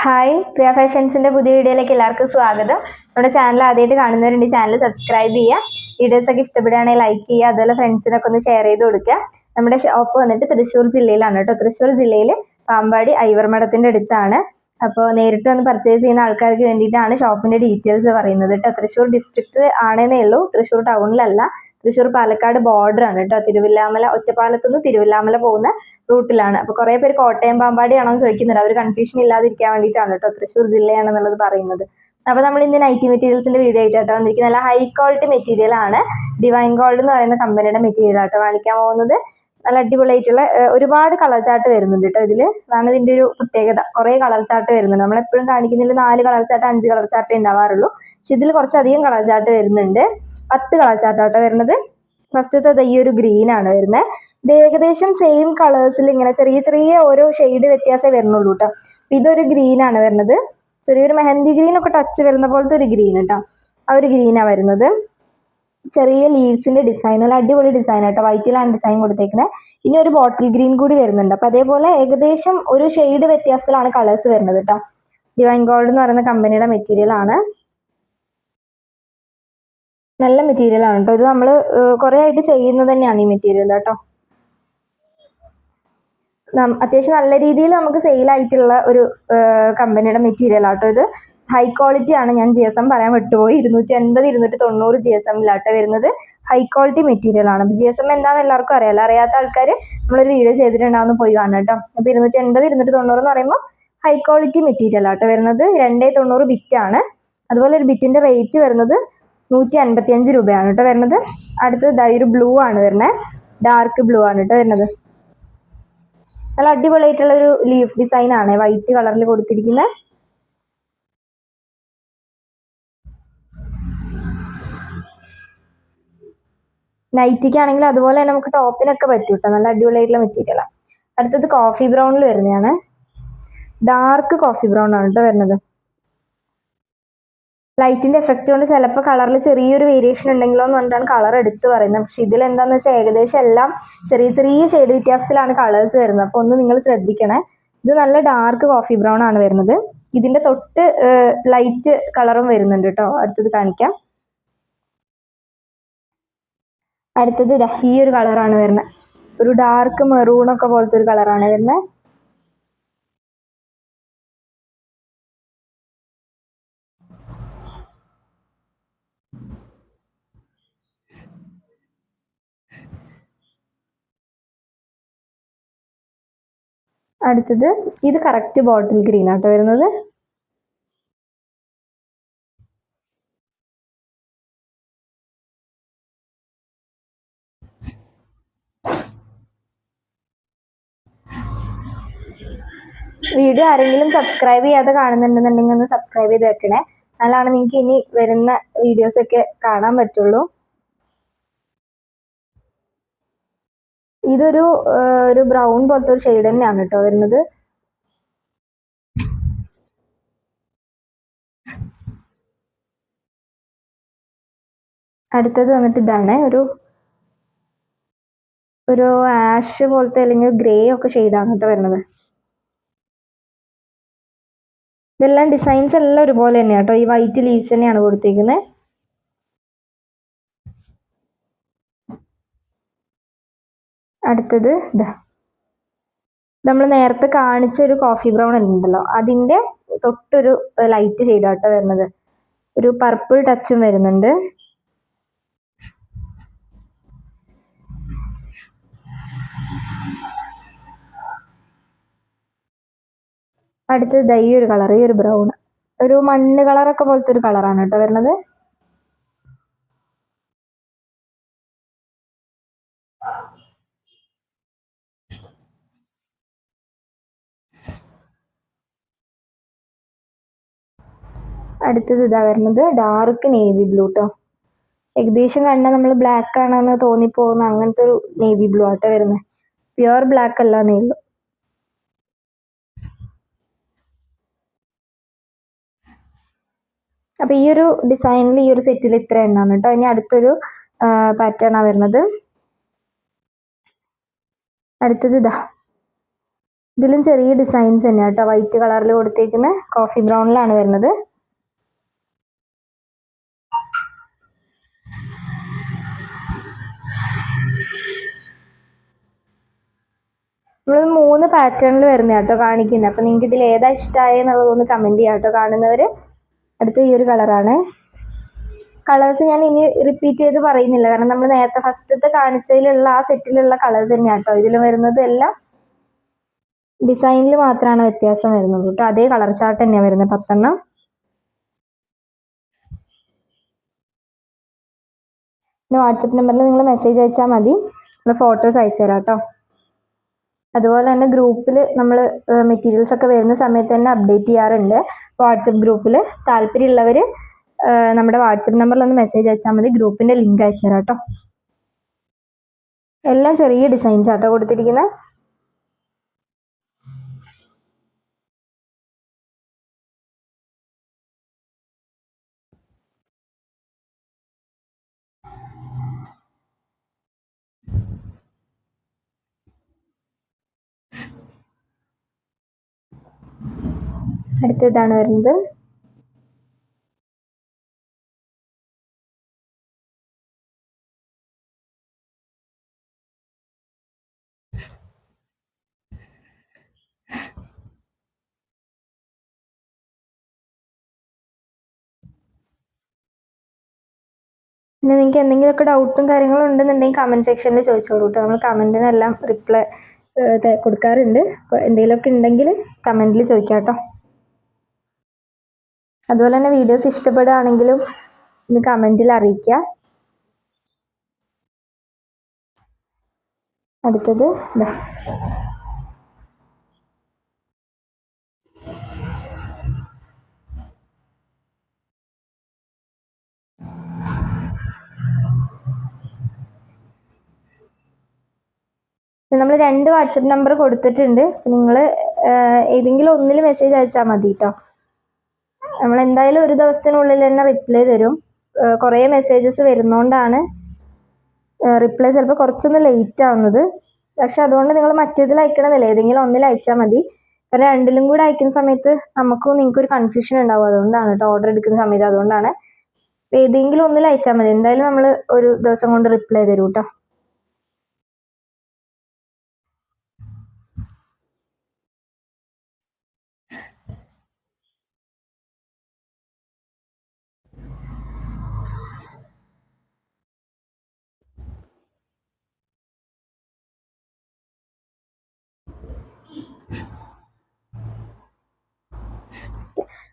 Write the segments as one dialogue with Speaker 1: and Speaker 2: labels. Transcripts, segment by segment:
Speaker 1: Hi, പ്രിയ ഫാഷൻസിന്റെ പുതിയ വീഡിയോയിലേക്ക് എല്ലാവർക്കും സ്വാഗതം. നമ്മുടെ ചാനൽ ആദ്യമായിട്ട് കാണുന്നവരുണ്ട്, ചാനൽ സബ്സ്ക്രൈബ് ചെയ്യുക. വീഡിയോസ് ഒക്കെ ഇഷ്ടപ്പെടുകയാണെങ്കിൽ ലൈക്ക് ചെയ്യുക. അതുപോലെ ഫ്രണ്ട്സിനൊക്കെ ഒന്ന് ഷെയർ ചെയ്ത് കൊടുക്കുക. നമ്മുടെ ഷോപ്പ് വന്നിട്ട് തൃശ്ശൂർ ജില്ലയിലാണ് കേട്ടോ. തൃശ്ശൂർ ജില്ലയിൽ പാമ്പാടി ഐവർമഠത്തിന്റെ അടുത്താണ്. അപ്പോൾ നേരിട്ട് വന്ന് പർച്ചേസ് ചെയ്യുന്ന ആൾക്കാർക്ക് വേണ്ടിയിട്ടാണ് ഷോപ്പിന്റെ ഡീറ്റെയിൽസ് പറയുന്നത് കേട്ടോ. തൃശ്ശൂർ ഡിസ്ട്രിക്റ്റ് ആണെന്നേ ഉള്ളൂ, തൃശ്ശൂർ ടൗണിലല്ല. തൃശ്ശൂർ പാലക്കാട് ബോർഡർ ആണ് കേട്ടോ. തിരുവില്ലാമല, ഒറ്റപ്പാലത്തുനിന്ന് തിരുവില്ലാമല പോകുന്ന റൂട്ടിലാണ്. അപ്പൊ കുറെ പേര് കോട്ടയം പാമ്പാടി ആണോ എന്ന് ചോദിക്കുന്നുണ്ട്. അവർ കൺഫ്യൂഷൻ ഇല്ലാതിരിക്കാൻ വേണ്ടിയിട്ടാണ് കേട്ടോ തൃശ്ശൂർ ജില്ലയാണെന്നുള്ളത് പറയുന്നത്. അപ്പൊ നമ്മൾ ഇന്ന് നൈറ്റി മെറ്റീരിയൽസിന്റെ വീഡിയോ ആയിട്ടോ വന്നിരിക്കുന്നത്. നല്ല ഹൈ ക്വാളിറ്റി മെറ്റീരിയൽ ആണ്. ഡിവൈൻ ഗോൾഡ് എന്ന് പറയുന്ന കമ്പനിയുടെ മെറ്റീരിയൽ ആട്ടോ കാണിക്കാൻ പോകുന്നത്. നല്ല അടിപൊളിയായിട്ടുള്ള ഒരുപാട് കളർ ചാർട്ട് വരുന്നുണ്ട് കേട്ടോ ഇതില്. അതാണ് ഇതിന്റെ ഒരു പ്രത്യേകത. കുറെ കളർ ചാർട്ട് വരുന്നുണ്ട്. നമ്മൾ എപ്പോഴും കാണിക്കുന്നതിൽ 4 കളർ ചാർട്ട് 5 കളർ ചാർട്ട് ഉണ്ടാവാറുള്ളൂ. പക്ഷെ ഇതിൽ കുറച്ചധികം കളർ ചാർട്ട് വരുന്നുണ്ട്. 10 കളർ ചാർട്ടാട്ടോ വരുന്നത്. ഫസ്റ്റത്തെ ഈ ഒരു ഗ്രീൻ ആണ് വരുന്നത്. ഇത് ഏകദേശം സെയിം കളേഴ്സിൽ ഇങ്ങനെ ചെറിയ ചെറിയ ഓരോ ഷെയ്ഡ് വ്യത്യാസമേ വരുന്നുള്ളൂ കേട്ടോ. ഇതൊരു ഗ്രീൻ ആണ് വരുന്നത്. ചെറിയൊരു മെഹന്തി ഗ്രീൻ ഒക്കെ ടച്ച് വരുന്ന പോലത്തെ ഒരു ഗ്രീൻ കേട്ടോ. ആ ഒരു ഗ്രീനാണ് വരുന്നത്. ചെറിയ ലീവ്സിന്റെ ഡിസൈൻ, നല്ല അടിപൊളി ഡിസൈൻ കേട്ടോ. വൈറ്റിലാണ് ഡിസൈൻ കൊടുത്തേക്കുന്നത്. ഇനി ഒരു ബോട്ടിൽ ഗ്രീൻ കൂടി വരുന്നുണ്ട്. അപ്പൊ അതേപോലെ ഏകദേശം ഒരു ഷെയ്ഡ് വ്യത്യാസത്തിലാണ് കളേഴ്സ് വരുന്നത് കേട്ടോ. ഡിവൈൻ ഗോൾഡ് എന്ന് പറയുന്ന കമ്പനിയുടെ മെറ്റീരിയൽ ആണ്. നല്ല മെറ്റീരിയൽ ആണ് കേട്ടോ. ഇത് നമ്മൾ കുറെ ആയിട്ട് ചെയ്യുന്നത് തന്നെയാണ് ഈ മെറ്റീരിയൽ കേട്ടോ. അത്യാവശ്യം നല്ല രീതിയിൽ നമുക്ക് സെയിൽ ആയിട്ടുള്ള ഒരു കമ്പനിയുടെ മെറ്റീരിയൽ ആട്ടോ ഇത്. ഹൈ ക്വാളിറ്റി ആണ്. ഞാൻ GSM പറയാൻ വിട്ടുപോയി. 280 290 GSM-ലാട്ടോ വരുന്നത്. ഹൈ ക്വാളിറ്റി മെറ്റീരിയൽ ആണ്. GSM എന്താണെന്ന് എല്ലാവർക്കും അറിയാലോ. അറിയാത്ത ആൾക്കാർ നമ്മളൊരു വീഡിയോ ചെയ്തിട്ടുണ്ടാവുന്ന പോയി കാണാം കേട്ടോ. അപ്പൊ 280 290 എന്ന് പറയുമ്പോൾ ഹൈ ക്വാളിറ്റി മെറ്റീരിയൽ ആട്ടോ വരുന്നത്. 290 ബിറ്റ് ആണ്. അതുപോലെ ഒരു ബിറ്റിന്റെ റേറ്റ് വരുന്നത് 155 രൂപയാണ് കേട്ടോ വരുന്നത്. അടുത്തത് ഒരു ബ്ലൂ ആണ് വരുന്നത്. ഡാർക്ക് ബ്ലൂ ആണ് കേട്ടോ വരുന്നത്. നല്ല അടിപൊളിയായിട്ടുള്ള ഒരു ലീഫ് ഡിസൈൻ ആണ് വൈറ്റ് കളറിൽ കൊടുത്തിരിക്കുന്നത്. നൈറ്റിക്കാണെങ്കിൽ അതുപോലെ തന്നെ നമുക്ക് ടോപ്പിനൊക്കെ പറ്റും കേട്ടോ. നല്ല അടിപൊളിയായിട്ടുള്ള മെറ്റീരിയലാണ്. അടുത്തത് കോഫി ബ്രൗണിൽ വരുന്നതാണ്. ഡാർക്ക് കോഫി ബ്രൗൺ ആണ് കേട്ടോ വരുന്നത്. ലൈറ്റിന്റെ എഫക്റ്റ് കൊണ്ട് ചിലപ്പോൾ കളറിൽ ചെറിയൊരു വേരിയേഷൻ ഉണ്ടെങ്കിലോ എന്ന് പറഞ്ഞിട്ടാണ് കളർ എടുത്ത് പറയുന്നത്. പക്ഷെ ഇതിൽ എന്താണെന്ന് വെച്ചാൽ ഏകദേശം എല്ലാം ചെറിയ ചെറിയ ഷെയ്ഡ് വ്യത്യാസത്തിലാണ് കളേഴ്സ് വരുന്നത്. അപ്പോൾ ഒന്ന് നിങ്ങൾ ശ്രദ്ധിക്കണേ. ഇത് നല്ല ഡാർക്ക് കോഫി ബ്രൗൺ ആണ് വരുന്നത്. ഇതിന്റെ തൊട്ട് ലൈറ്റ് കളറും വരുന്നുണ്ട് കേട്ടോ. അടുത്തത് കാണിക്കാം. അടുത്തത് ഈ ഒരു കളറാണ് വരുന്നത്. ഒരു ഡാർക്ക് മെറൂൺ ഒക്കെ പോലത്തെ ഒരു കളറാണ് വരുന്നത്. അടുത്തത് ഇത് കറക്റ്റ് ബോട്ടിൽ ഗ്രീൻ ആട്ടോ വരുന്നത്. വീഡിയോ ആരെങ്കിലും സബ്സ്ക്രൈബ് ചെയ്യാതെ കാണുന്നുണ്ടെന്നുണ്ടെങ്കിൽ ഒന്ന് സബ്സ്ക്രൈബ് ചെയ്ത് വെക്കണേ. എന്നാലാണ് നിങ്ങൾക്ക് ഇനി വരുന്ന വീഡിയോസ് ഒക്കെ കാണാൻ പറ്റുള്ളൂ. ഇതൊരു ഒരു ബ്രൗൺ പോലത്തെ ഒരു ഷെയ്ഡ് തന്നെയാണ് കേട്ടോ വരുന്നത്. അടുത്തത് വന്നിട്ട് ഇതാണ് ഒരു ആഷ് പോലത്തെ അല്ലെങ്കിൽ ഗ്രേ ഒക്കെ ഷെയ്ഡാണ് കേട്ടോ വരുന്നത്. ഇതെല്ലാം ഡിസൈൻസ് എല്ലാം ഒരുപോലെ തന്നെയാണ് കേട്ടോ. ഈ വൈറ്റ് ലീവ്സ് തന്നെയാണ് കൊടുത്തിരിക്കുന്നത്. അടുത്തത് നമ്മൾ നേരത്തെ കാണിച്ച ഒരു കോഫി ബ്രൗൺ ഉണ്ടല്ലോ, അതിന്റെ തൊട്ടൊരു ലൈറ്റ് ഷെയ്ഡാട്ടോ വരുന്നത്. ഒരു പർപ്പിൾ ടച്ചും വരുന്നുണ്ട്. അടുത്തത് ഈ ഒരു കളർ, ഈ ഒരു ബ്രൗൺ, ഒരു മണ്ണ് കളറൊക്കെ പോലത്തെ ഒരു കളറാണ് കേട്ടോ വരുന്നത്. അടുത്തത് ഇതാ വരുന്നത് ഡാർക്ക് നേവി ബ്ലൂ കേട്ടോ. ഏകദേശം കണ്ടാൽ നമ്മൾ ബ്ലാക്ക് ആണെന്ന് തോന്നിപ്പോകുന്ന അങ്ങനത്തെ ഒരു നേവി ബ്ലൂ ആട്ടോ വരുന്നത്. പ്യുവർ ബ്ലാക്ക് അല്ല നെയ്യുള്ളൂ. അപ്പൊ ഈ ഒരു ഡിസൈനിൽ ഈ ഒരു സെറ്റിൽ ഇത്ര എണ്ണാണ് കേട്ടോ. ഇനി അടുത്തൊരു പാറ്റേൺ ആണ് വരുന്നത്. അടുത്തത് ഇതാ ഇതിലും ചെറിയ ഡിസൈൻസ് തന്നെ കേട്ടോ, വൈറ്റ് കളറിൽ കൊടുത്തേക്കുന്ന കോഫി ബ്രൗണിലാണ് വരുന്നത്. നമ്മൾ 3 പാറ്റേണിൽ വരുന്ന കേട്ടോ കാണിക്കുന്നത്. അപ്പം നിങ്ങൾക്ക് ഇതിൽ ഏതാ ഇഷ്ടമായെന്നുള്ളതൊന്ന് കമൻറ്റ് ചെയ്യാം കേട്ടോ കാണുന്നവർ. അടുത്ത ഈ ഒരു കളറാണ്. കളേഴ്സ് ഞാൻ ഇനി റിപ്പീറ്റ് ചെയ്ത് പറയുന്നില്ല, കാരണം നമ്മൾ നേരത്തെ ഫസ്റ്റത്തെ കാണിച്ചതിലുള്ള ആ സെറ്റിലുള്ള കളേഴ്സ് തന്നെയാണ് കേട്ടോ ഇതിൽ വരുന്നത്. എല്ലാം ഡിസൈനിൽ മാത്രമാണ് വ്യത്യാസം വരുന്നത് കേട്ടോ. അതേ കളർ ചാർട്ട് തന്നെയാണ് വരുന്നത് 10 എണ്ണം. പിന്നെ വാട്സപ്പ് നമ്പറിൽ നിങ്ങൾ മെസ്സേജ് അയച്ചാൽ മതി, നമ്മൾ ഫോട്ടോസ് അയച്ചു തരാം കേട്ടോ. അതുപോലെ തന്നെ ഗ്രൂപ്പിൽ നമ്മൾ മെറ്റീരിയൽസ് ഒക്കെ വരുന്ന സമയത്ത് തന്നെ അപ്ഡേറ്റ് ചെയ്യാറുണ്ട് വാട്സപ്പ് ഗ്രൂപ്പിൽ. താല്പര്യമുള്ളവർ നമ്മുടെ വാട്സപ്പ് നമ്പറിൽ ഒന്ന് മെസ്സേജ് അയച്ചാൽ മതി, ഗ്രൂപ്പിൻ്റെ ലിങ്ക് അയച്ചു തരാം കേട്ടോ. എല്ലാം ചെറിയ ഡിസൈൻസ് ആട്ടോ കൊടുത്തിരിക്കുന്നത്. അടുത്തതാണ് വരുന്നത്. പിന്നെ നിങ്ങൾക്ക് എന്തെങ്കിലുമൊക്കെ ഡൗട്ടും കാര്യങ്ങളും ഉണ്ടെന്നുണ്ടെങ്കിൽ കമൻറ്റ് സെക്ഷനിൽ ചോദിച്ചോളൂ കേട്ടോ. നമ്മൾ കമൻറ്റിനെല്ലാം റിപ്ലൈ കൊടുക്കാറുണ്ട്. അപ്പോൾ എന്തെങ്കിലുമൊക്കെ ഉണ്ടെങ്കിൽ കമൻറ്റിൽ ചോദിക്കാം കേട്ടോ. അതുപോലെ തന്നെ വീഡിയോസ് ഇഷ്ടപ്പെടുകയാണെങ്കിലും ഒന്ന് കമൻറ്റിൽ അറിയിക്കുക. അടുത്തത് ഇതാ, നമ്മൾ 2 വാട്സപ്പ് നമ്പർ കൊടുത്തിട്ടുണ്ട്. നിങ്ങൾ ഏതെങ്കിലും ഒന്നിൽ മെസ്സേജ് അയച്ചാൽ മതി കേട്ടോ. നമ്മൾ എന്തായാലും ഒരു ദിവസത്തിനുള്ളിൽ തന്നെ റിപ്ലൈ തരും. കുറേ മെസ്സേജസ് വരുന്നതുകൊണ്ടാണ് റിപ്ലൈ ചിലപ്പോൾ കുറച്ചൊന്ന് ലേറ്റ് ആവുന്നത്. പക്ഷെ അതുകൊണ്ട് നിങ്ങൾ മറ്റേതിൽ അയക്കണമെന്നില്ല, ഏതെങ്കിലും ഒന്നിൽ അയച്ചാൽ മതി. കാരണം രണ്ടിലും കൂടെ അയക്കുന്ന സമയത്ത് നമുക്കും നിങ്ങൾക്കൊരു കൺഫ്യൂഷൻ ഉണ്ടാവും. അതുകൊണ്ടാണ് കേട്ടോ, ഓർഡർ എടുക്കുന്ന സമയത്ത്. അതുകൊണ്ടാണ് ഏതെങ്കിലും ഒന്നിൽ അയച്ചാൽ മതി. എന്തായാലും നമ്മൾ ഒരു ദിവസം കൊണ്ട് റിപ്ലൈ തരും കേട്ടോ.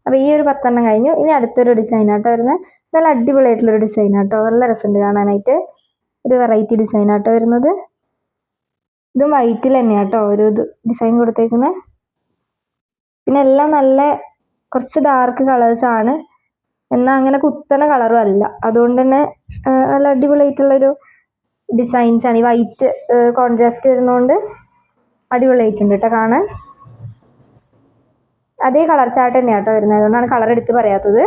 Speaker 1: അപ്പോൾ ഈ ഒരു 10 എണ്ണം കഴിഞ്ഞു. ഇനി അടുത്തൊരു ഡിസൈൻ ആട്ടോ വരുന്നത്. നല്ല അടിപൊളിയായിട്ടുള്ളൊരു ഡിസൈൻ ആട്ടോ, നല്ല രസമുണ്ട് കാണാനായിട്ട്. ഒരു വെറൈറ്റി ഡിസൈൻ ആട്ടോ വരുന്നത്. ഇതും വൈറ്റിൽ തന്നെയാണ് കേട്ടോ ഒരു ഡിസൈൻ കൊടുത്തേക്കുന്നത്. പിന്നെ എല്ലാം നല്ല കുറച്ച് ഡാർക്ക് കളേഴ്സാണ്, എന്നാൽ അങ്ങനെ കുത്തണ കളറും അല്ല. അതുകൊണ്ട് തന്നെ നല്ല അടിപൊളിയായിട്ടുള്ളൊരു ഡിസൈൻസാണ്. ഈ വൈറ്റ് കോൺട്രാസ്റ്റ് വരുന്നതുകൊണ്ട് അടിപൊളിയായിട്ടുണ്ട് കേട്ടോ കാണാൻ. അതേ കളർ ചാർട്ട് തന്നെയാണ് കേട്ടോ വരുന്നത്, അതുകൊണ്ടാണ് കളർ എടുത്ത് പറയാത്തത്.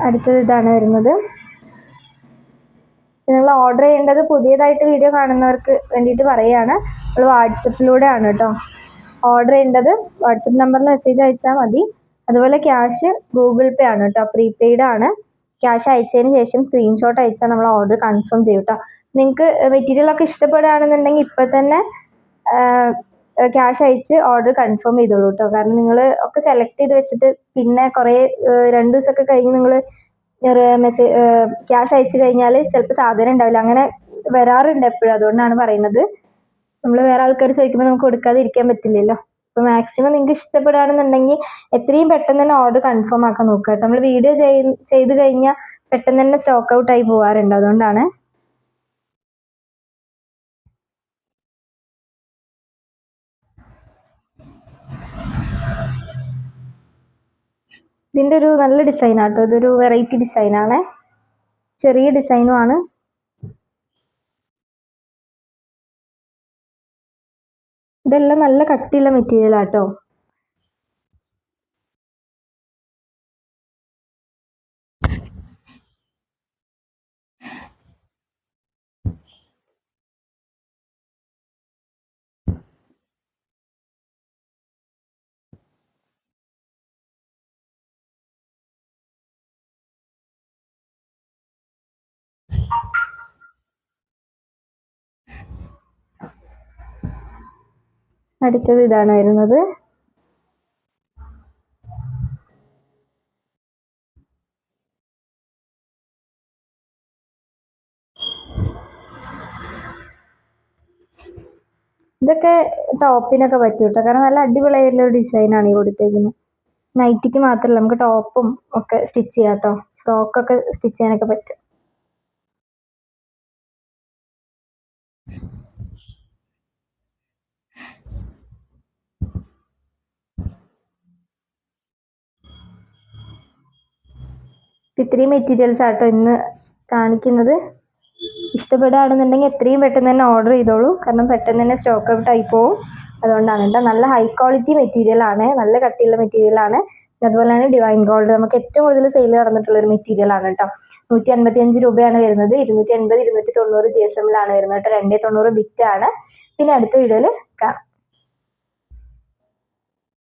Speaker 1: അടുത്തത് ഇതാണ് വരുന്നത്. നിങ്ങൾ ഓർഡർ ചെയ്യേണ്ടത് പുതിയതായിട്ട് വീഡിയോ കാണുന്നവർക്ക് വേണ്ടിയിട്ട് പറയുകയാണ്, നമ്മൾ വാട്സപ്പിലൂടെയാണ് കേട്ടോ ഓർഡർ ചെയ്യേണ്ടത്. വാട്സപ്പ് നമ്പറിൽ മെസ്സേജ് അയച്ചാൽ മതി. അതുപോലെ ക്യാഷ് ഗൂഗിൾ പേ ആണ് കേട്ടോ, പ്രീപെയ്ഡ് ആണ്. ക്യാഷ് അയച്ചതിന് ശേഷം സ്ക്രീൻഷോട്ട് അയച്ചാൽ നമ്മൾ ഓർഡർ കൺഫേം ചെയ്യും കേട്ടോ. നിങ്ങൾക്ക് മെറ്റീരിയലൊക്കെ ഇഷ്ടപ്പെടുകയാണെന്നുണ്ടെങ്കിൽ ഇപ്പം തന്നെ ക്യാഷ് അയച്ച് ഓർഡർ കൺഫേം ചെയ്തോളൂ കേട്ടോ. കാരണം നിങ്ങൾ ഒക്കെ സെലക്ട് ചെയ്ത് വെച്ചിട്ട് പിന്നെ കുറേ 2 ദിവസമൊക്കെ കഴിഞ്ഞ് നിങ്ങൾ മെസ്സേജ് ക്യാഷ് അയച്ചു കഴിഞ്ഞാൽ ചിലപ്പോൾ സാധനം ഉണ്ടാവില്ല. അങ്ങനെ വരാറുണ്ട് എപ്പോഴും. അതുകൊണ്ടാണ് പറയുന്നത്. നമ്മൾ വേറെ ആൾക്കാർ ചോദിക്കുമ്പോൾ നമുക്ക് കൊടുക്കാതെ ഇരിക്കാൻ പറ്റില്ലല്ലോ. അപ്പോൾ മാക്സിമം നിങ്ങൾക്ക് ഇഷ്ടപ്പെടുകയാണെന്നുണ്ടെങ്കിൽ എത്രയും പെട്ടെന്ന് തന്നെ ഓർഡർ കൺഫേം ആക്കാൻ നോക്കുക കേട്ടോ. നമ്മൾ വീഡിയോ ചെയ്ത് കഴിഞ്ഞാൽ പെട്ടെന്ന് തന്നെ സ്റ്റോക്ക് ഔട്ട് ആയി പോകാറുണ്ട്. അതുകൊണ്ടാണ്. ഇതിൻ്റെ ഒരു നല്ല ഡിസൈനാട്ടോ, ഇതൊരു വെറൈറ്റി ഡിസൈനാണ്, ചെറിയ ഡിസൈനുമാണ്. ഇതെല്ലാം നല്ല കട്ടിയുള്ള മെറ്റീരിയൽ ആട്ടോ. അടുത്തത് ഇതാണ് വരുന്നത്. ഇതൊക്കെ ടോപ്പിനൊക്കെ പറ്റും കേട്ടോ, കാരണം നല്ല അടിപൊളിയായിട്ടുള്ള ഒരു ഡിസൈനാണ് ഈ കൊടുത്തേക്കുന്നത്. നൈറ്റിക്ക് മാത്രമല്ല, നമുക്ക് ടോപ്പും ഒക്കെ സ്റ്റിച്ച് ചെയ്യാം കേട്ടോ. ഫ്രോക്കൊക്കെ സ്റ്റിച്ച് ചെയ്യാനൊക്കെ പറ്റും. ഇത്രയും മെറ്റീരിയൽസ് ആട്ടോ ഇന്ന് കാണിക്കുന്നത്. ഇഷ്ടപ്പെടുകയാണെന്നുണ്ടെങ്കിൽ എത്രയും പെട്ടെന്ന് തന്നെ ഓർഡർ ചെയ്തോളൂ, കാരണം പെട്ടെന്ന് തന്നെ സ്റ്റോക്ക് ഔട്ട് ആയി പോവും. അതുകൊണ്ടാണ് കേട്ടോ. നല്ല ഹൈ ക്വാളിറ്റി മെറ്റീരിയൽ ആണ്, നല്ല കട്ടിയുള്ള മെറ്റീരിയൽ ആണ്. അതുപോലെ തന്നെ ഡിവൈൻ ഗോൾഡ് നമുക്ക് ഏറ്റവും കൂടുതൽ സെയിൽ നടന്നിട്ടുള്ള ഒരു മെറ്റീരിയൽ ആണ് കേട്ടോ. 155 രൂപയാണ് വരുന്നത്. 280, 290 GSM ലാണ് വരുന്നത് കേട്ടോ. 290 ബിറ്റ് ആണ്. പിന്നെ അടുത്ത വീഡിയോയിൽ കാണാം.